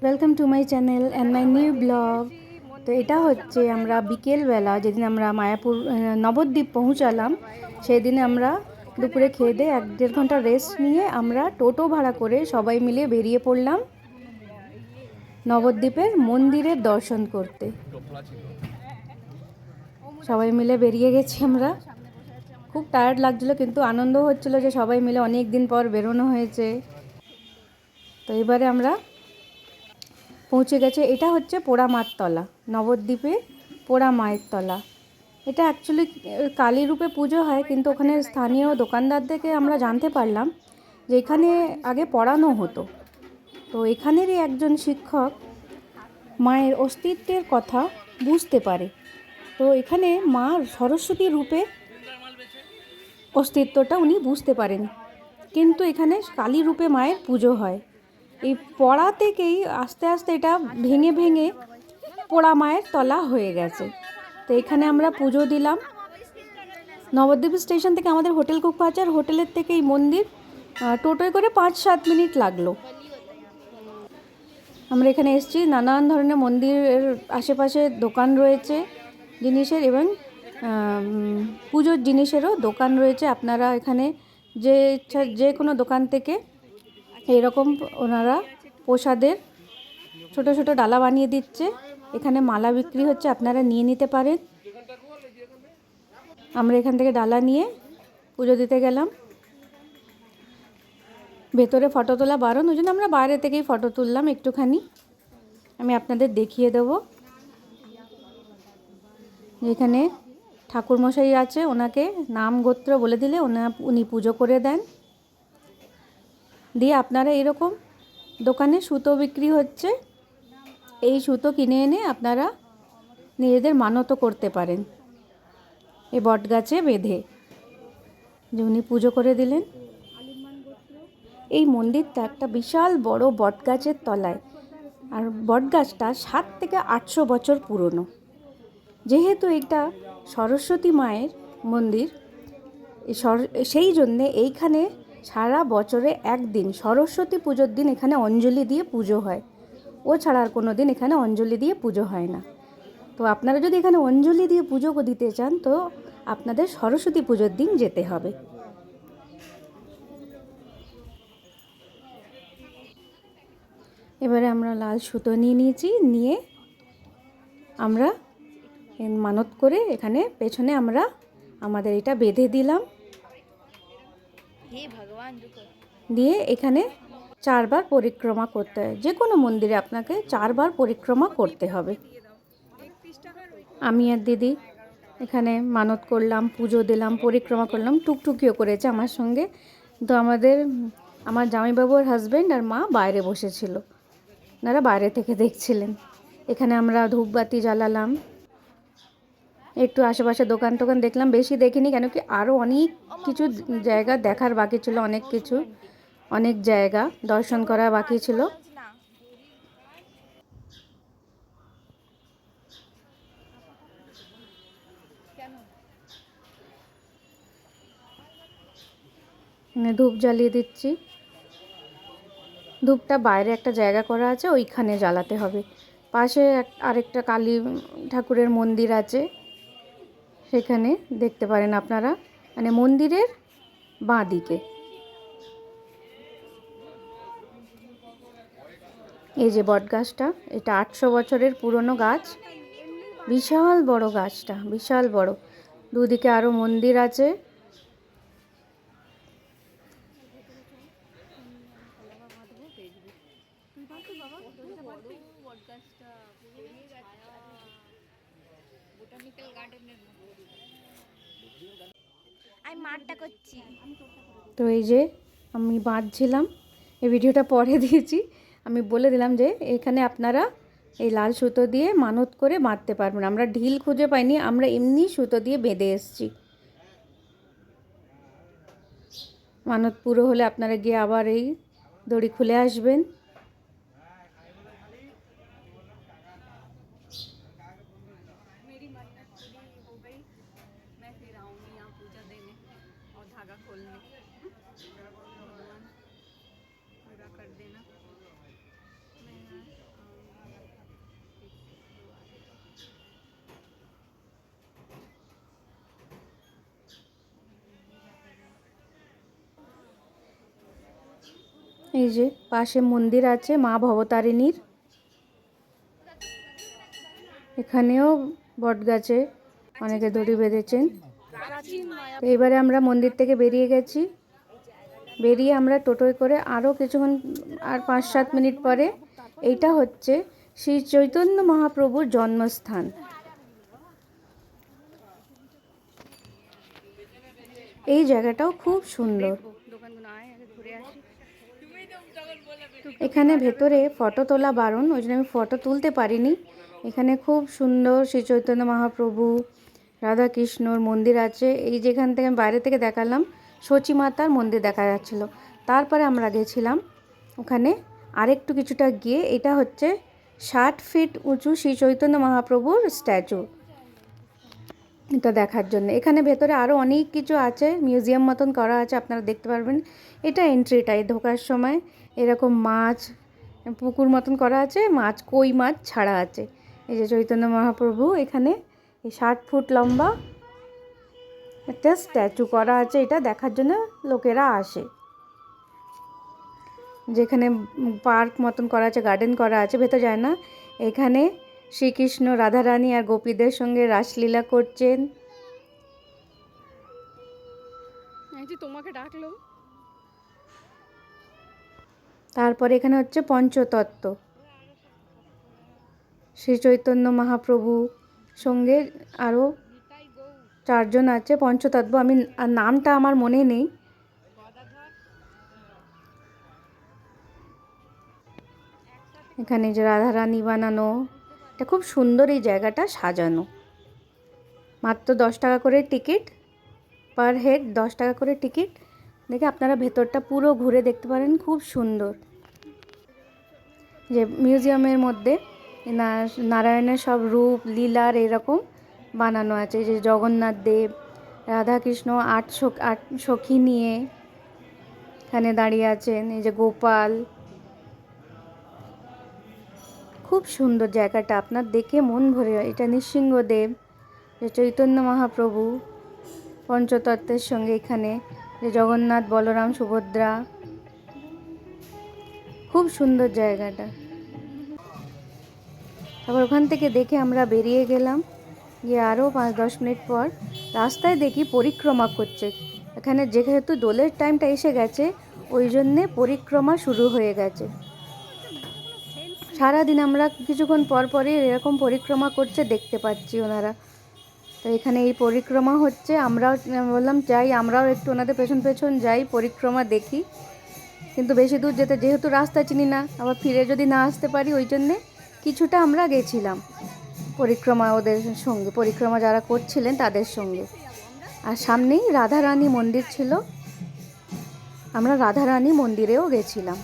Welcome to my channel and my new blog. তো এটা হচ্ছে আমরা বিকেলবেলা যেদিন আমরা মায়াপুর নবদ্বীপ পৌঁছালাম, সেই দিনে আমরা দুপুরে খেয়ে দিয়ে 1-1.5 ঘন্টা রেস্ট নিয়ে আমরা টোটো ভাড়া করে সবাই মিলে বেরিয়ে পড়লাম নবদ্বীপের মন্দিরের দর্শন করতে। সবাই মিলে বেরিয়ে গেছি আমরা। খুব টায়ার্ড লাগছিলো, কিন্তু আনন্দ হচ্ছিলো যে সবাই মিলে অনেক দিন পর বেরোনো হয়েছে। তো এবারে আমরা পৌঁছে গেছে। এটা হচ্ছে পোড়া মার তলা, নবদ্বীপে পোড়া মায়ের তলা। এটা অ্যাকচুয়ালি কালী রূপে পুজো হয়, কিন্তু ওখানে স্থানীয় দোকানদার থেকে আমরা জানতে পারলাম যে এখানে আগে পড়ানো হতো। তো এখানেরই একজন শিক্ষক মায়ের অস্তিত্বের কথা বুঝতে পারে। তো এখানে মা সরস্বতী রূপে অস্তিত্বটা উনি বুঝতে পারেন, কিন্তু এখানে কালী রূপে মায়ের পুজো হয়। এই পড়া থেকেই আস্তে আস্তে এটা ভেঙে ভেঙে পোড়া মায়ের তলা হয়ে গেছে। তো এখানে আমরা পুজো দিলাম। নবদ্বীপ স্টেশন থেকে আমাদের হোটেল খুব কাছে, আর হোটেলের থেকে এই মন্দির টোটোয় করে 5-7 মিনিট লাগলো। আমরা এখানে এসেছি, নানান ধরনের মন্দিরের আশেপাশে দোকান রয়েছে জিনিসের, এবং পুজোর জিনিসেরও দোকান রয়েছে। আপনারা এখানে যে ইচ্ছা যে কোনো দোকান থেকে এরকম ওনারা প্রসাদের ছোট ছোট ডালা বানিয়ে দিচ্ছে। এখানে মালা বিক্রি হচ্ছে, আপনারা নিয়ে নিতে পারেন। আমরা এখান থেকে ডালা নিয়ে পুজো দিতে গেলাম। ভেতরে ফটো তোলা বারণ, ওই জন্য আমরা বাইরে থেকেই ফটো তুললাম একটুখানি। আমি আপনাদের দেখিয়ে দেব। যেখানে ঠাকুরমশাই আছে, ওনাকে নাম গোত্র বলে দিলে উনি পুজো করে দেন। দিয়ে আপনারা এরকম দোকানে সুতো বিক্রি হচ্ছে, এই সুতো কিনে এনে আপনারা নিজেদের মানতও করতে পারেন এই বট গাছে বেঁধে, যে উনি পুজো করে দিলেন। এই মন্দিরটা একটা বিশাল বড় বট গাছের তলায়, আর বট গাছটা 700 থেকে 800 বছর পুরনো। যেহেতু এটা সরস্বতী মায়ের মন্দির, সেই জন্যে এইখানে সারা বছরে একদিন সরস্বতী পুজোর দিন এখানে অঞ্জলি দিয়ে পুজো হয়। ও ছাড়া আর কোনো দিন এখানে অঞ্জলি দিয়ে পুজো হয় না। তো আপনারা যদি এখানে অঞ্জলি দিয়ে পুজো দিতে চান, তো আপনাদের সরস্বতী পুজোর দিন যেতে হবে। এবারে আমরা লাল সুতো নিয়ে নিয়েছি, নিয়ে আমরা মানত করে এখানে পেছনে আমরা আমাদের এটা বেঁধে দিলাম। দিয়ে এখানে 4 বার পরিক্রমা করতে হয়। যে কোনো মন্দিরে আপনাকে 4 বার পরিক্রমা করতে হবে। আমি আর দিদি এখানে মানত করলাম, পুজো দিলাম, পরিক্রমা করলাম। টুকটুকিও করেছে আমার সঙ্গে। তো আমার জামাইবাবুর হাজব্যান্ড আর মা বাইরে বসেছিল, ওনারা বাইরে থেকে দেখছিলেন। এখানে আমরা ধূপবাতি জ্বালালাম, একটু আশেপাশে দোকান টোকান দেখলাম, বেশি দেখিনি, কেন কি আরও অনেক কিছু জায়গা দেখার বাকি ছিল। অনেক জায়গা দর্শন করা বাকি ছিল। ধূপ জ্বালিয়ে দিচ্ছি। ধূপটা বাইরে একটা জায়গা করা আছে, ওইখানে জ্বালাতে হবে। পাশে আরেকটা কালী ঠাকুরের মন্দির আছে, সেখানে দেখতে পারেন আপনারা, মানে মন্দিরের বাঁ দিকে। এই যে বট গাছটা, এটা 800 বছরের পুরনো গাছ। বিশাল বড় গাছটা, বিশাল বড়। দুদিকে আরও মন্দির আছে। তো এই যে আমি বাঁধছিলাম, এই ভিডিওটা পরে দিয়েছি। আমি বলে দিলাম যে এখানে আপনারা এই লাল সুতো দিয়ে মানত করে বাঁধতে পারবেন। আমরা ঢিল খুঁজে পাইনি, আমরা এমনি সুতো দিয়ে বেঁধে এসেছি। মানত পুরো হলে আপনারা গিয়ে আবার এই দড়ি খুলে আসবেন। এই যে পাশে মন্দির আছে মা ভবতারিণীর, এখানেও বটগাছে অনেকে দড়ি বেঁধেছেন। তো এবারে আমরা মন্দির থেকে বেরিয়ে গেছি, বেরিয়ে আমরা টোটোয় করে আরও কিছুক্ষণ, আর 5-7 মিনিট পরে, এইটা হচ্ছে শ্রী চৈতন্য মহাপ্রভুর জন্মস্থান। এই জায়গাটাও খুব সুন্দর। এখানে ভেতরে ফটো তোলা বারণ, ওই জন্য আমি ফটো তুলতে পারিনি। এখানে খুব সুন্দর শ্রী চৈতন্য মহাপ্রভু, রাধাকৃষ্ণর মন্দির আছে। এই যেখান থেকে আমি বাইরে থেকে দেখালাম সচী মাতার মন্দির দেখা যাচ্ছিল। তারপরে আমরা গেছিলাম ওখানে আরেকটু কিছুটা গিয়ে, এটা হচ্ছে 60 ফিট উঁচু শ্রী চৈতন্য মহাপ্রভুর স্ট্যাচু, এটা দেখার জন্য। এখানে ভেতরে আরও অনেক কিছু আছে, মিউজিয়াম মতন করা আছে, আপনারা দেখতে পারবেন। এটা এন্ট্রিটাই, ঢোকার সময় এরকম মাছ পুকুর মতন করা আছে, মাছ কই মাছ ছাড়া আছে। এই যে চৈতন্য মহাপ্রভু এখানে এই 60 ফুট লম্বা একটা স্ট্যাচু করা আছে, এটা দেখার জন্য লোকেরা আসে। যেখানে পার্ক মতন করা আছে, গার্ডেন করা আছে, ভেতর যায় না। এখানে শ্রীকৃষ্ণ রাধারানী আর গোপীদের সঙ্গে রাসলীলা করছেন। তোমাকে ডাকলো। তারপরে এখানে হচ্ছে পঞ্চতত্ত্ব, শ্রী চৈতন্য মহাপ্রভু সঙ্গে আরও 4 জন আছে। পঞ্চতত্ত্ব, আমি নামটা আমার মনে নেই। এখানে যে রাধারানী বানানো, এটা খুব সুন্দর, এই জায়গাটা সাজানো। মাত্র 10 টাকা করে টিকিট, পার হেড 10 টাকা করে টিকিট। দেখে আপনারা ভেতরটা পুরো ঘুরে দেখতে পারেন, খুব সুন্দর। যে মিউজিয়ামের মধ্যে নারায়ণের সব রূপ লীলার এরকম বানানো আছে। যে জগন্নাথ দেব, রাধাকৃষ্ণ 8 সখী নিয়ে এখানে দাঁড়িয়ে আছেন। এই যে গোপাল, খুব সুন্দর জায়গাটা, আপনার দেখে মন ভরে। এটা নৃসিংহদেব, যে চৈতন্য মহাপ্রভু পঞ্চতত্ত্বের সঙ্গে এখানে যে জগন্নাথ বলরাম সুভদ্রা, খুব সুন্দর জায়গাটা। তারপর ওখান থেকে দেখে আমরা বেরিয়ে গেলাম, গিয়ে আরও 5-10 মিনিট পর রাস্তায় দেখি পরিক্রমা করছে। এখানে যেহেতু দোলের টাইমটা এসে গেছে, ওই জন্যে পরিক্রমা শুরু হয়ে গেছে। সারাদিন আমরা কিছুক্ষণ পর পরই এরকম পরিক্রমা করছে দেখতে পাচ্ছি ওনারা। তো এখানে এই পরিক্রমা হচ্ছে, আমরাও বললাম যাই, আমরাও একটু ওনাদের পেছন পেছন যাই, পরিক্রমা দেখি। কিন্তু বেশি দূর যেতে, যেহেতু রাস্তা চিনি না, আবার ফিরে যদি না আসতে পারি, ওই জন্যে কিছুটা আমরা গেছিলাম পরিক্রমা, ওদের সঙ্গে পরিক্রমা যারা করছিলেন তাদের সঙ্গে। আর সামনেই রাধারানী মন্দির ছিল, আমরা রাধারানী মন্দিরেও গেছিলাম।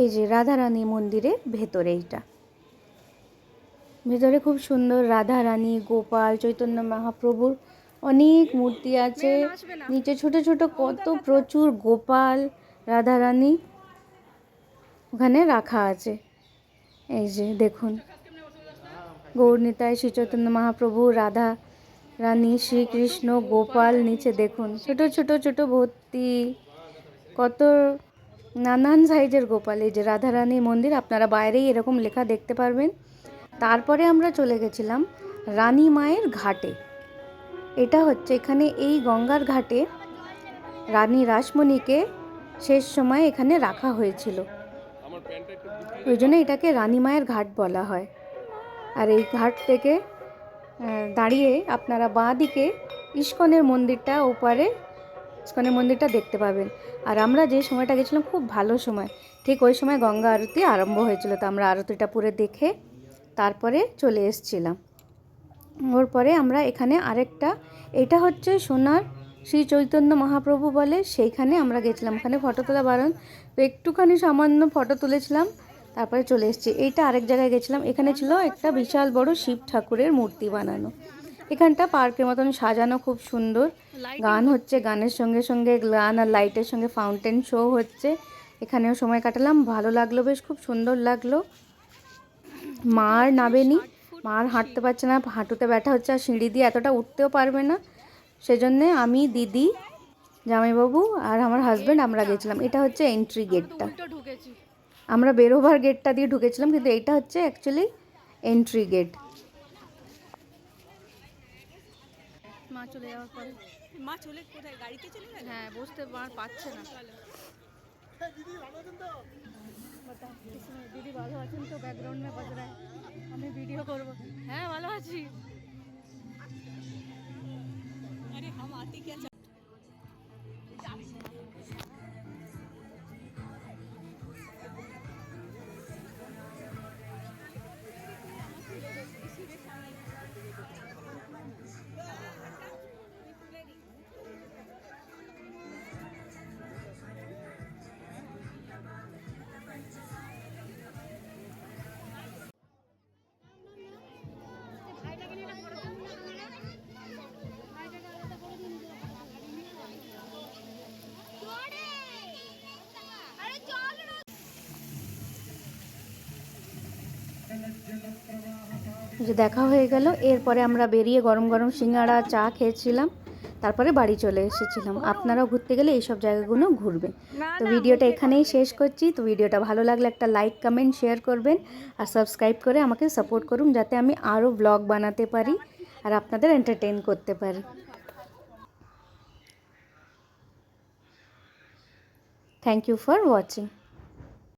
এই যে রাধারানী মন্দিরের ভেতরে, এইটা ভেতরে খুব সুন্দর রাধারানী, গোপাল, চৈতন্য মহাপ্রভুর অনেক মূর্তি আছে। নিচে ছোট ছোট কত প্রচুর গোপাল, রাধারানী ওখানে রাখা আছে। এই যে দেখুন, গৌরনিতাই, শ্রী চৈতন্য মহাপ্রভু, রাধা রানী, শ্রীকৃষ্ণ, গোপাল, নিচে দেখুন ছোট ছোট ছোট ভর্তি কত নানান সাইজের গোপাল। এই যে রাধারানী মন্দির, আপনারা বাইরেই এরকম লেখা দেখতে পারবেন। তারপরে আমরা চলে গেছিলাম রানী মায়ের ঘাটে। এটা হচ্ছে এখানে এই গঙ্গার ঘাটে রানী রাসমণিকে শেষ সময় এখানে রাখা হয়েছিল, ওই জন্য এটাকে রানী মায়ের ঘাট বলা হয়। আর এই ঘাট থেকে দাঁড়িয়ে আপনারা বাঁ দিকে ইস্কনের মন্দিরটা, ওপারে ইস্কনের মন্দিরটা দেখতে পাবেন। আর আমরা যে সময়টা গেছিলাম খুব ভালো সময়, ঠিক ওই সময় গঙ্গা আরতি আরম্ভ হয়েছিল। তো আমরা আরতিটা পুরো দেখে তারপরে চলে এসেছিলাম। ওর পরে আমরা এখানে আরেকটা, এটা হচ্ছে সোনার শ্রী চৈতন্য মহাপ্রভু বলে, সেইখানে আমরা গেছিলাম। ওখানে ফটো তোলা বারণ, তো একটুখানি সামান্য ফটো তুলেছিলাম, তারপরে চলে এসেছি। এইটা আরেক জায়গায় গেছিলাম, এখানে ছিল একটা বিশাল বড় শিব ঠাকুরের মূর্তি বানানো। এখানটা পার্কের মতন সাজানো, খুব সুন্দর। গান হচ্ছে, গানের সঙ্গে সঙ্গে গান আর লাইটের সঙ্গে ফাউন্টেন শো হচ্ছে। এখানেও সময় কাটালাম, ভালো লাগলো, বেশ খুব সুন্দর লাগলো। মা আর নাবেনি, মা আর হাঁটতে পারছে না, হাঁটুতে ব্যথা হচ্ছে, আর সিঁড়ি দিয়ে এতটা উঠতেও পারবে না। সেজন্যে আমি, দিদি, জামাইবাবু আর আমার হাজব্যান্ড আমরা গেছিলাম। এটা হচ্ছে এন্ট্রি গেটটা, আমরা বেরোবার গেটটা দিয়ে ঢুকেছিলাম, কিন্তু এইটা হচ্ছে অ্যাকচুয়ালি এন্ট্রি গেট। মা চলে যাওয়ার পরে, মা চলে কোথায়, গাড়িতে চলে গেল? হ্যাঁ, বসতে পারছে না। দিদি ভালো আছেন তো? ব্যাকগ্রাউন্ড में बज रहा है, আমি ভিডিও করব। হ্যাঁ ভালো আছি। अरे हम आते क्या যে দেখা হয়ে গেল, এরপরে আমরা বেরিয়ে গরম গরম সিঙ্গাড়া চা খেয়েছিলাম, তারপরে বাড়ি চলে এসেছিলাম। আপনারাও ঘুরতে গেলে এইসব জায়গাগুলো ঘুরবেন। তো ভিডিওটা এখানেই শেষ করছি। তো ভিডিওটা ভালো লাগলে একটা লাইক, কমেন্ট, শেয়ার করবেন আর সাবস্ক্রাইব করে আমাকে সাপোর্ট করুন, যাতে আমি আরও ব্লগ বানাতে পারি আর আপনাদের এন্টারটেইন করতে পারি। Thank you for watching.